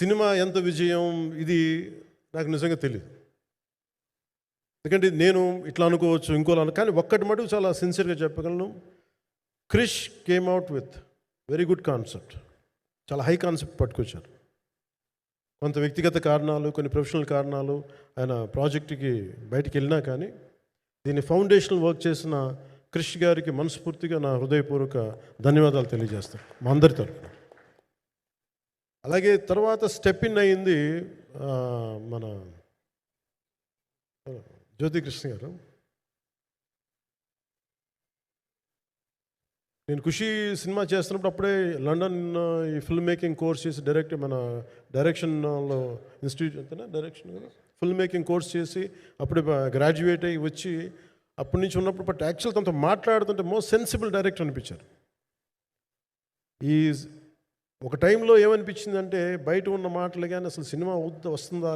Cinema ఎంత విజయం ఇది నాకు నిజంగా తెలియదు. ఎందుకంటే నేను ఇట్లా అనుకోవచ్చు, ఇంకోలా కానీ ఒక్కటి మటుకు చాలా సిన్సియర్గా చెప్పగలను. Krish came out with very good concept. చాలా హై కాన్సెప్ట్ పట్టుకొచ్చారు. కొంత వ్యక్తిగత కారణాలు, కొన్ని ప్రొఫెషనల్ కారణాలు ఆయన ప్రాజెక్టుకి బయటికి వెళ్ళినా కానీ దీన్ని ఫౌండేషనల్ వర్క్ చేసిన క్రిష్ గారికి మనస్ఫూర్తిగా నా హృదయపూర్వక ధన్యవాదాలు తెలియజేస్తాను మా అందరి తరఫున. అలాగే తర్వాత స్టెప్ ఇన్ అయింది మన జ్యోతికృష్ణ గారు. నేను ఖుషి సినిమా చేస్తున్నప్పుడు అప్పుడే లండన్ ఈ ఫిల్మ్ మేకింగ్ కోర్స్ చేసి మన డైరెక్షన్లో ఇన్స్టిట్యూట్ అంతేనా డైరెక్షన్ ఫిల్మ్ మేకింగ్ కోర్స్ చేసి అప్పుడే గ్రాడ్యుయేట్ అయ్యి వచ్చి అప్పటి నుంచి ఉన్నప్పుడు బట్ యాక్చువల్ తనతో మాట్లాడుతుంటే మోస్ట్ సెన్సిబుల్ డైరెక్టర్ అనిపించారు. ఈ ఒక టైంలో ఏమనిపించిందంటే బయట ఉన్న మాటలు కానీ అసలు సినిమా వస్తుందా